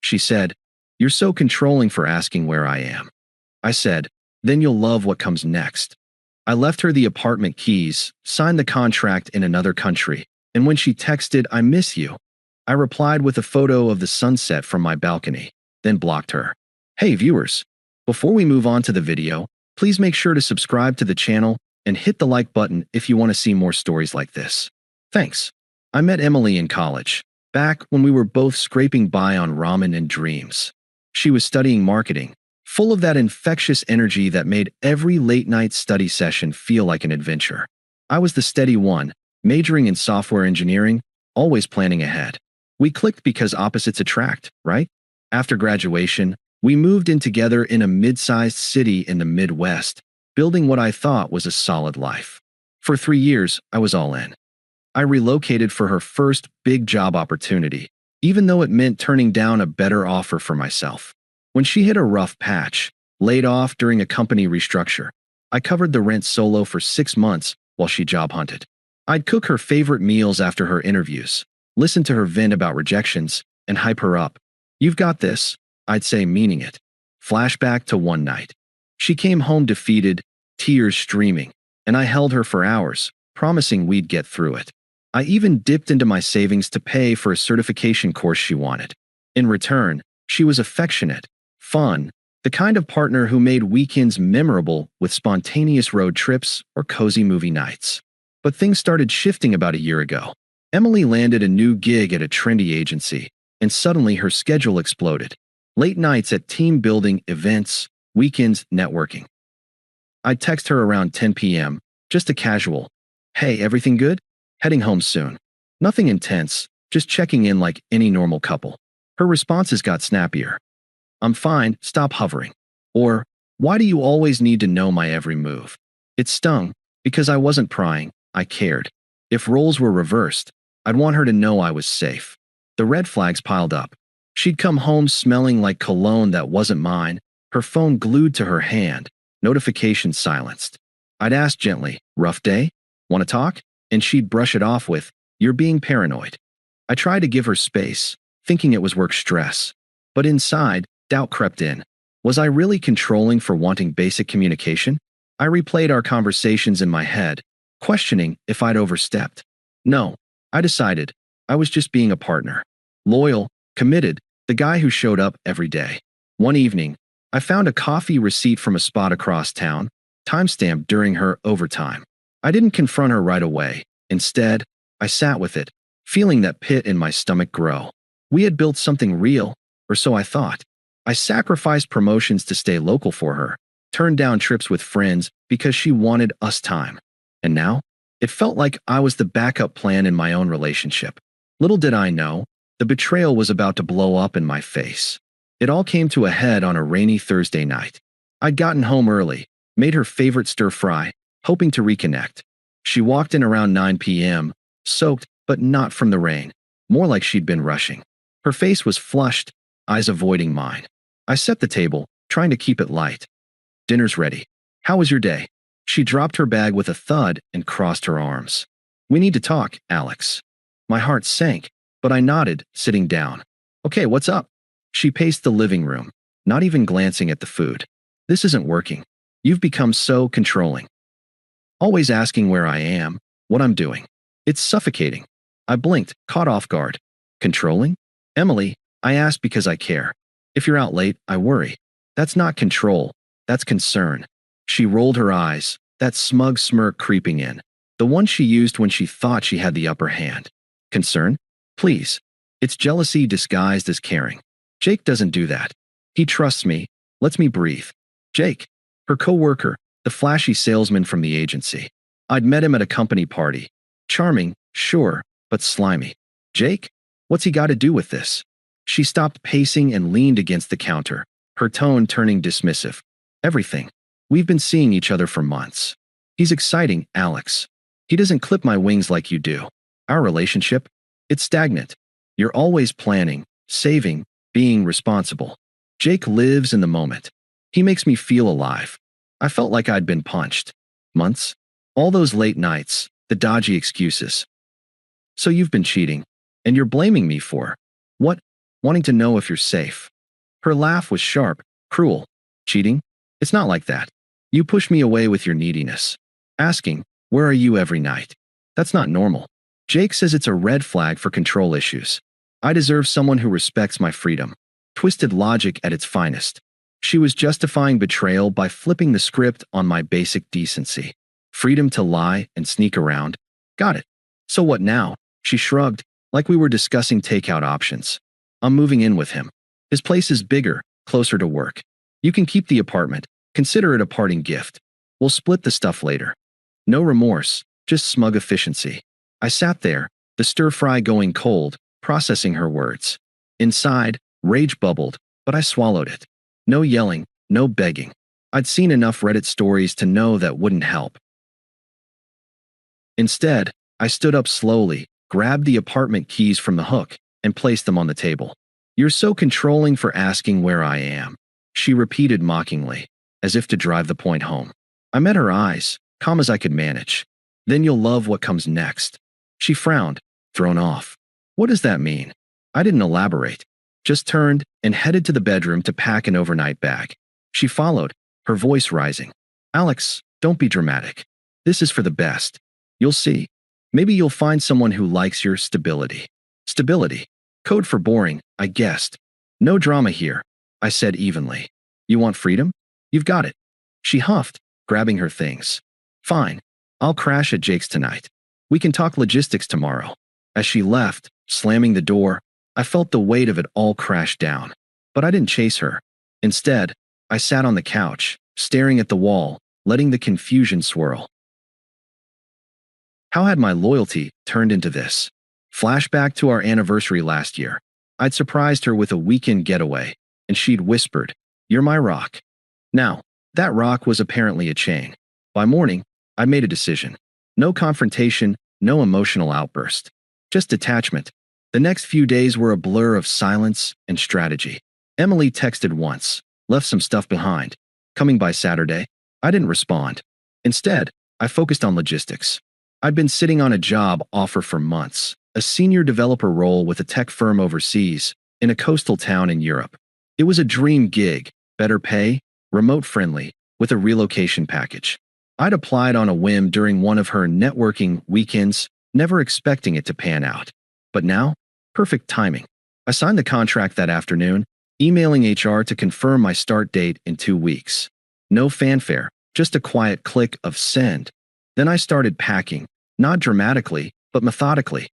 She said, "You're so controlling for asking where I am." I said, "Then you'll love what comes next." I left her the apartment keys, signed the contract in another country, and when she texted, "I miss you," I replied with a photo of the sunset from my balcony, then blocked her. Hey viewers, before we move on to the video, please make sure to subscribe to the channel and hit the like button if you want to see more stories like this. Thanks. I met Emily in college, back when we were both scraping by on ramen and dreams. She was studying marketing, full of that infectious energy that made every late-night study session feel like an adventure. I was the steady one, majoring in software engineering, always planning ahead. We clicked because opposites attract, right? After graduation, we moved in together in a mid-sized city in the Midwest, building what I thought was a solid life. For 3 years, I was all in. I relocated for her first big job opportunity, even though it meant turning down a better offer for myself. When she hit a rough patch, laid off during a company restructure, I covered the rent solo for 6 months while she job hunted. I'd cook her favorite meals after her interviews, listen to her vent about rejections, and hype her up. "You've got this," I'd say, meaning it. Flashback to one night. She came home defeated, tears streaming, and I held her for hours, promising we'd get through it. I even dipped into my savings to pay for a certification course she wanted. In return, she was affectionate, fun, the kind of partner who made weekends memorable with spontaneous road trips or cozy movie nights. But things started shifting about a year ago. Emily landed a new gig at a trendy agency, and suddenly her schedule exploded. Late nights at team building events, weekends networking. I'd text her around 10 p.m., just a casual, "Hey, everything good? Heading home soon." Nothing intense, just checking in like any normal couple. Her responses got snappier. "I'm fine, stop hovering." Or, "Why do you always need to know my every move?" It stung, because I wasn't prying, I cared. If roles were reversed, I'd want her to know I was safe. The red flags piled up. She'd come home smelling like cologne that wasn't mine, her phone glued to her hand, notifications silenced. I'd ask gently, "Rough day? Want to talk?" And she'd brush it off with, "You're being paranoid." I tried to give her space, thinking it was work stress. But inside, doubt crept in. Was I really controlling for wanting basic communication? I replayed our conversations in my head, questioning if I'd overstepped. No, I decided I was just being a partner. Loyal, committed, the guy who showed up every day. One evening, I found a coffee receipt from a spot across town, timestamped during her overtime. I didn't confront her right away. Instead, I sat with it, feeling that pit in my stomach grow. We had built something real, or so I thought. I sacrificed promotions to stay local for her, turned down trips with friends because she wanted us time. And now, it felt like I was the backup plan in my own relationship. Little did I know, the betrayal was about to blow up in my face. It all came to a head on a rainy Thursday night. I'd gotten home early, made her favorite stir-fry, hoping to reconnect. She walked in around 9 p.m., soaked but not from the rain, more like she'd been rushing. Her face was flushed, eyes avoiding mine. I set the table, trying to keep it light. "Dinner's ready. How was your day?" She dropped her bag with a thud and crossed her arms. "We need to talk, Alex." My heart sank, but I nodded, sitting down. "Okay, what's up?" She paced the living room, not even glancing at the food. "This isn't working. You've become so controlling. Always asking where I am, what I'm doing. It's suffocating." I blinked, caught off guard. "Controlling?" "Emily, I ask because I care. If you're out late, I worry. That's not control, that's concern." She rolled her eyes, that smug smirk creeping in, the one she used when she thought she had the upper hand. "Concern? Please. It's jealousy disguised as caring. Jake doesn't do that. He trusts me, lets me breathe." Jake, her co-worker, the flashy salesman from the agency. I'd met him at a company party. Charming, sure, but slimy. "Jake? What's he got to do with this?" She stopped pacing and leaned against the counter, her tone turning dismissive. "Everything. We've been seeing each other for months. He's exciting, Alex. He doesn't clip my wings like you do. Our relationship? It's stagnant. You're always planning, saving, being responsible. Jake lives in the moment. He makes me feel alive." I felt like I'd been punched. Months? All those late nights, the dodgy excuses. "So you've been cheating, and you're blaming me for what? wanting to know if you're safe. Her laugh was sharp, cruel. Cheating? It's not like that. You push me away with your neediness. Asking, where are you every night? That's not normal. Jake says it's a red flag for control issues. I deserve someone who respects my freedom. Twisted logic at its finest. She was justifying betrayal by flipping the script on my basic decency. Freedom to lie and sneak around. Got it. So what now? She shrugged, like we were discussing takeout options. I'm moving in with him. His place is bigger, closer to work. You can keep the apartment. Consider it a parting gift. We'll split the stuff later. No remorse, just smug efficiency. I sat there, the stir-fry going cold, processing her words. Inside, rage bubbled, but I swallowed it. No yelling, no begging. I'd seen enough Reddit stories to know that wouldn't help. Instead, I stood up slowly, grabbed the apartment keys from the hook, and placed them on the table. You're so controlling for asking where I am, she repeated mockingly, as if to drive the point home. I met her eyes, calm as I could manage. Then you'll love what comes next. She frowned, thrown off. What does that mean? I didn't elaborate, just turned and headed to the bedroom to pack an overnight bag. She followed, her voice rising. Alex, don't be dramatic. This is for the best. You'll see. Maybe you'll find someone who likes your stability. Stability. Code for boring, I guessed. No drama here, I said evenly. You want freedom? You've got it. She huffed, grabbing her things. Fine. I'll crash at Jake's tonight. We can talk logistics tomorrow. As she left, slamming the door, I felt the weight of it all crash down. But I didn't chase her. Instead, I sat on the couch, staring at the wall, letting the confusion swirl. How had my loyalty turned into this? Flashback to our anniversary last year. I'd surprised her with a weekend getaway, and she'd whispered, "You're my rock." Now, that rock was apparently a chain. By morning, I made a decision. No confrontation, no emotional outburst. Just detachment. The next few days were a blur of silence and strategy. Emily texted once, left some stuff behind. Coming by Saturday, I didn't respond. Instead, I focused on logistics. I'd been sitting on a job offer for months, a senior developer role with a tech firm overseas, in a coastal town in Europe. It was a dream gig, better pay, remote-friendly, with a relocation package. I'd applied on a whim during one of her networking weekends, never expecting it to pan out. But now, perfect timing. I signed the contract that afternoon, emailing HR to confirm my start date in 2 weeks. No fanfare, just a quiet click of send. Then I started packing, not dramatically, but methodically.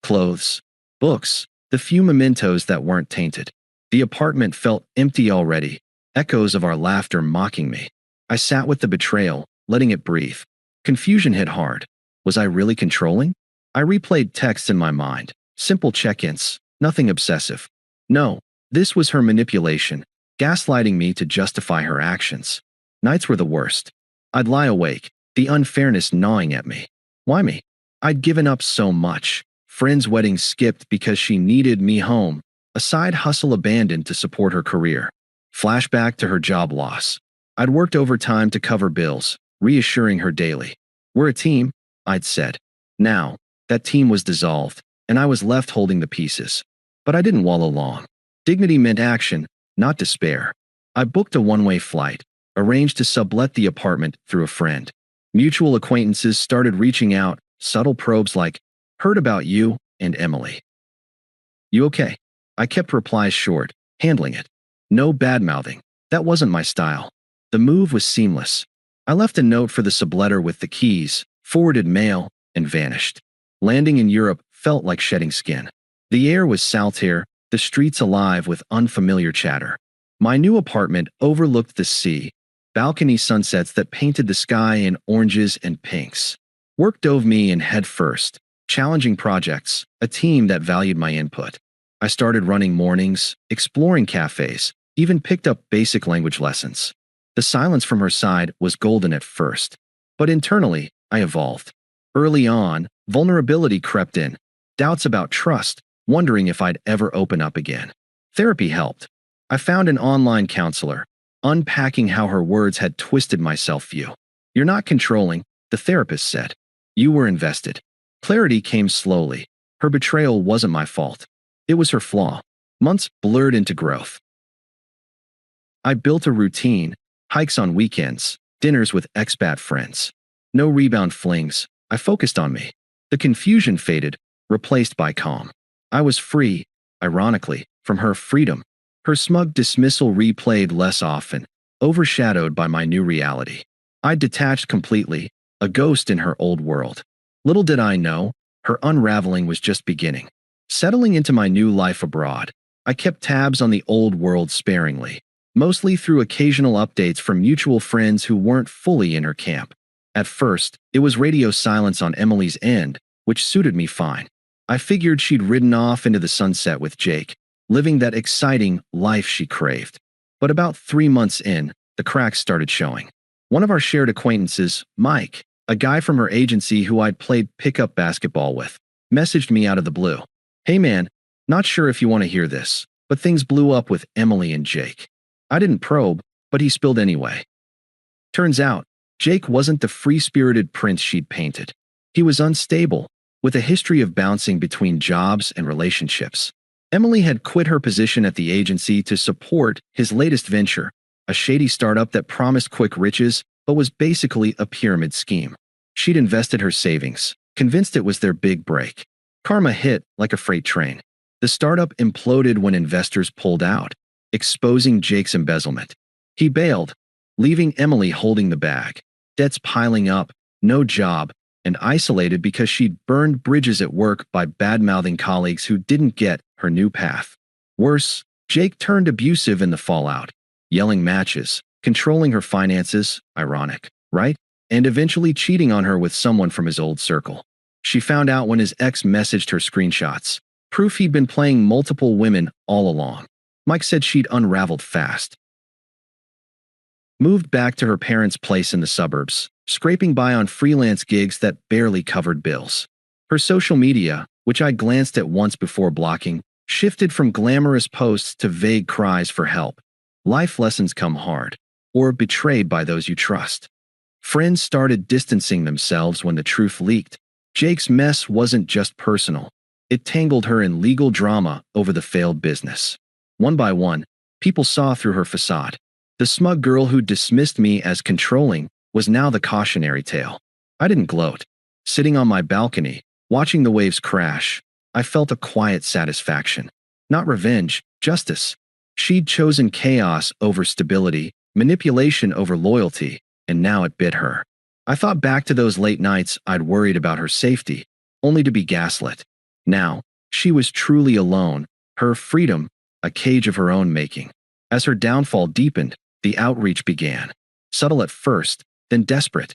Clothes, books, the few mementos that weren't tainted. The apartment felt empty already, echoes of our laughter mocking me. I sat with the betrayal, letting it breathe. Confusion hit hard. Was I really controlling? I replayed texts in my mind, simple check-ins, nothing obsessive. No, this was her manipulation, gaslighting me to justify her actions. Nights were the worst. I'd lie awake, the unfairness gnawing at me. Why me? I'd given up so much. Friends' weddings skipped because she needed me home. A side hustle abandoned to support her career. Flashback to her job loss. I'd worked overtime to cover bills, reassuring her daily. We're a team, I'd said. Now, that team was dissolved, and I was left holding the pieces. But I didn't wallow long. Dignity meant action, not despair. I booked a one-way flight, arranged to sublet the apartment through a friend. Mutual acquaintances started reaching out, subtle probes like, "Heard about you and Emily. You okay?" I kept replies short, handling it. No bad-mouthing. That wasn't my style. The move was seamless. I left a note for the subletter with the keys, forwarded mail, and vanished. Landing in Europe felt like shedding skin. The air was saltier, the streets alive with unfamiliar chatter. My new apartment overlooked the sea, balcony sunsets that painted the sky in oranges and pinks. Work dove me in head first, challenging projects, a team that valued my input. I started running mornings, exploring cafes, even picked up basic language lessons. The silence from her side was golden at first, but internally, I evolved. Early on, vulnerability crept in, doubts about trust, wondering if I'd ever open up again. Therapy helped. I found an online counselor, unpacking how her words had twisted my self-view. "You're not controlling," the therapist said. "You were invested." Clarity came slowly. Her betrayal wasn't my fault. It was her flaw. Months blurred into growth. I built a routine, hikes on weekends, dinners with expat friends. No rebound flings. I focused on me. The confusion faded, replaced by calm. I was free, ironically, from her freedom. Her smug dismissal replayed less often, overshadowed by my new reality. I detached completely, a ghost in her old world. Little did I know, her unraveling was just beginning. Settling into my new life abroad, I kept tabs on the old world sparingly, mostly through occasional updates from mutual friends who weren't fully in her camp. At first, it was radio silence on Emily's end, which suited me fine. I figured she'd ridden off into the sunset with Jake, living that exciting life she craved. But about 3 months in, the cracks started showing. One of our shared acquaintances, Mike, a guy from her agency who I'd played pickup basketball with, messaged me out of the blue. "Hey man, not sure if you want to hear this, but things blew up with Emily and Jake." I didn't probe, but he spilled anyway. Turns out, Jake wasn't the free-spirited prince she'd painted. He was unstable, with a history of bouncing between jobs and relationships. Emily had quit her position at the agency to support his latest venture, a shady startup that promised quick riches but was basically a pyramid scheme. She'd invested her savings, convinced it was their big break. Karma hit like a freight train. The startup imploded when investors pulled out, exposing Jake's embezzlement. He bailed, leaving Emily holding the bag, debts piling up, no job, and isolated because she'd burned bridges at work by bad-mouthing colleagues who didn't get her new path. Worse, Jake turned abusive in the fallout, yelling matches, controlling her finances, ironic, right? And eventually cheating on her with someone from his old circle. She found out when his ex messaged her screenshots, proof he'd been playing multiple women all along. Mike said she'd unraveled fast. Moved back to her parents' place in the suburbs, scraping by on freelance gigs that barely covered bills. Her social media, which I glanced at once before blocking, shifted from glamorous posts to vague cries for help. Life lessons come hard, or betrayed by those you trust. Friends started distancing themselves when the truth leaked. Jake's mess wasn't just personal. It tangled her in legal drama over the failed business. One by one, people saw through her facade. The smug girl who dismissed me as controlling was now the cautionary tale. I didn't gloat. Sitting on my balcony, watching the waves crash, I felt a quiet satisfaction. Not revenge, justice. She'd chosen chaos over stability, manipulation over loyalty, and now it bit her. I thought back to those late nights I'd worried about her safety, only to be gaslit. Now, she was truly alone, her freedom, a cage of her own making. As her downfall deepened, the outreach began. Subtle at first, then desperate.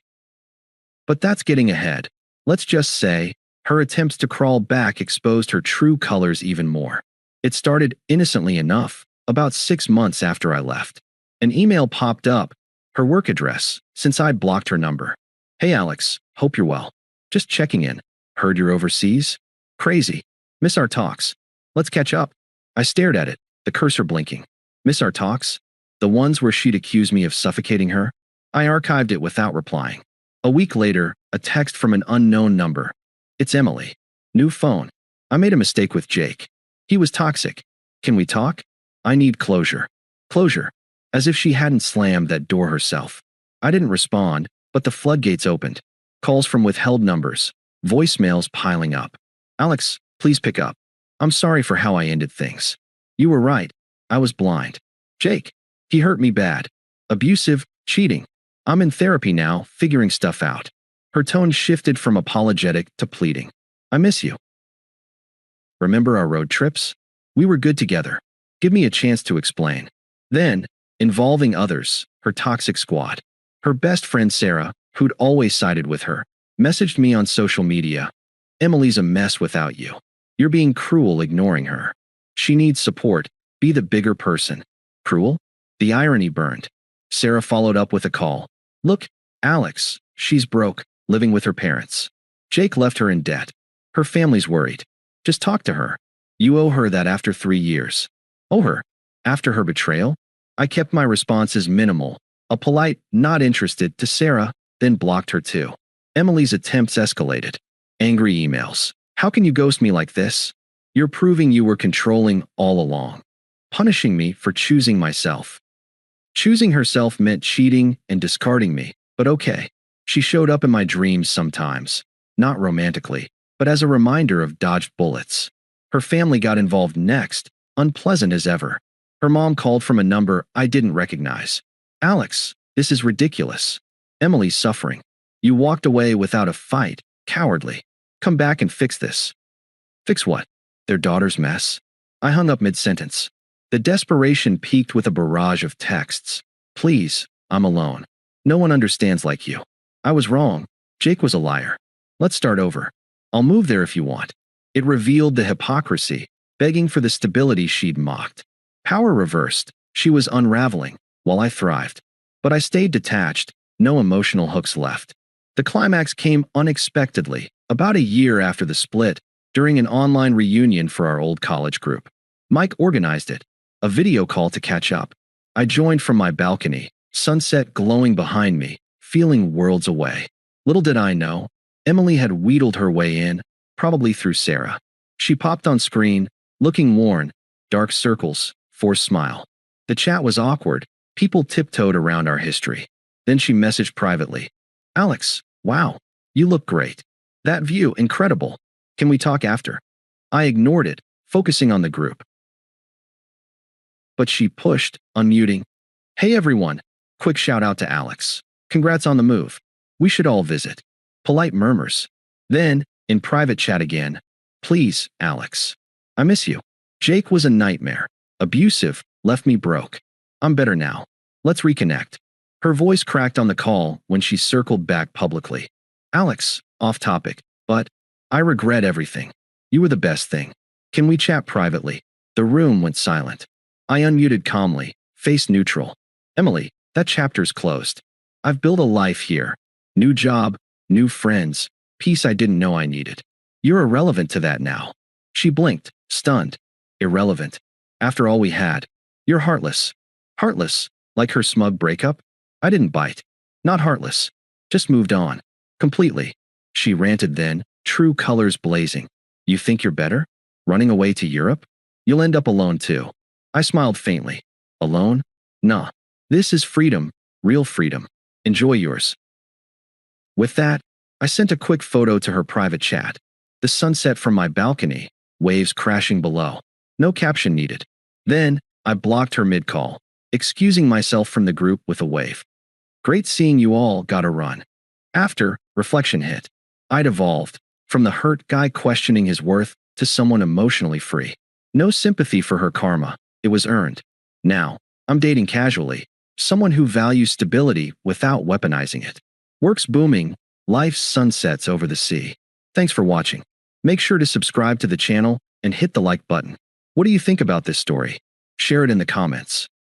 But that's getting ahead. Let's just say, her attempts to crawl back exposed her true colors even more. It started innocently enough, about 6 months after I left. An email popped up, her work address, since I'd blocked her number. "Hey Alex, hope you're well. Just checking in. Heard you're overseas? Crazy. Miss our talks. Let's catch up." I stared at it, the cursor blinking. Miss our talks? The ones where she'd accused me of suffocating her? I archived it without replying. A week later, a text from an unknown number. "It's Emily. New phone. I made a mistake with Jake. He was toxic. Can we talk? I need closure." Closure. As if she hadn't slammed that door herself. I didn't respond, but the floodgates opened. Calls from withheld numbers. Voicemails piling up. "Alex, please pick up. I'm sorry for how I ended things. You were right. I was blind. Jake, he hurt me bad. Abusive, cheating. I'm in therapy now, figuring stuff out." Her tone shifted from apologetic to pleading. "I miss you. Remember our road trips? We were good together. Give me a chance to explain." Then, involving others, her toxic squad. Her best friend Sarah, who'd always sided with her, messaged me on social media. "Emily's a mess without you. You're being cruel ignoring her. She needs support. Be the bigger person." Cruel? The irony burned. Sarah followed up with a call. "Look, Alex, she's broke, living with her parents. Jake left her in debt. Her family's worried. Just talk to her. You owe her that after 3 years." Owe her? After her betrayal? I kept my responses minimal, a polite, not interested to Sarah, then blocked her too. Emily's attempts escalated. Angry emails. "How can you ghost me like this? You're proving you were controlling all along, punishing me for choosing myself. Choosing herself meant cheating and discarding me, but okay. She showed up in my dreams sometimes, not romantically, but as a reminder of dodged bullets. Her family got involved next, unpleasant as ever. Her mom called from a number I didn't recognize. Alex, this is ridiculous. Emily's suffering. You walked away without a fight, cowardly. Come back and fix this. Fix what? Their daughter's mess? I hung up mid-sentence. The desperation peaked with a barrage of texts. Please, I'm alone. No one understands like you. I was wrong. Jake was a liar. Let's start over. I'll move there if you want. It revealed the hypocrisy, begging for the stability she'd mocked. Power reversed. She was unraveling, while I thrived. But I stayed detached, no emotional hooks left. The climax came unexpectedly, about a year after the split, during an online reunion for our old college group. Mike organized it, a video call to catch up. I joined from my balcony, sunset glowing behind me, feeling worlds away. Little did I know, Emily had wheedled her way in, probably through Sarah. She popped on screen, looking worn, dark circles, forced smile. The chat was awkward, people tiptoed around our history. Then she messaged privately. Alex, wow, you look great. That view, incredible. Can we talk after? I ignored it, focusing on the group. But she pushed, unmuting. Hey everyone, quick shout out to Alex. Congrats on the move. We should all visit. Polite murmurs. Then, in private chat again. Please, Alex. I miss you. Jake was a nightmare. Abusive, left me broke. I'm better now. Let's reconnect. Her voice cracked on the call when she circled back publicly. Alex, off topic, but I regret everything. You were the best thing. Can we chat privately? The room went silent. I unmuted calmly, face neutral. Emily, that chapter's closed. I've built a life here. New job, new friends, peace I didn't know I needed. You're irrelevant to that now. She blinked, stunned. Irrelevant. After all we had. You're heartless. Heartless, like her smug breakup? I didn't bite. Not heartless. Just moved on. Completely. She ranted then, true colors blazing. You think you're better? Running away to Europe? You'll end up alone too. I smiled faintly. Alone? Nah. This is freedom, real freedom. Enjoy yours. With that, I sent a quick photo to her private chat. The sunset from my balcony, waves crashing below. No caption needed. Then, I blocked her mid-call, excusing myself from the group with a wave. Great seeing you all, gotta run. After, reflection hit. I'd evolved, from the hurt guy questioning his worth to someone emotionally free. No sympathy for her karma, it was earned. Now, I'm dating casually, someone who values stability without weaponizing it. Work's booming, life's sunsets over the sea. Thanks for watching. Make sure to subscribe to the channel and hit the like button. What do you think about this story? Share it in the comments.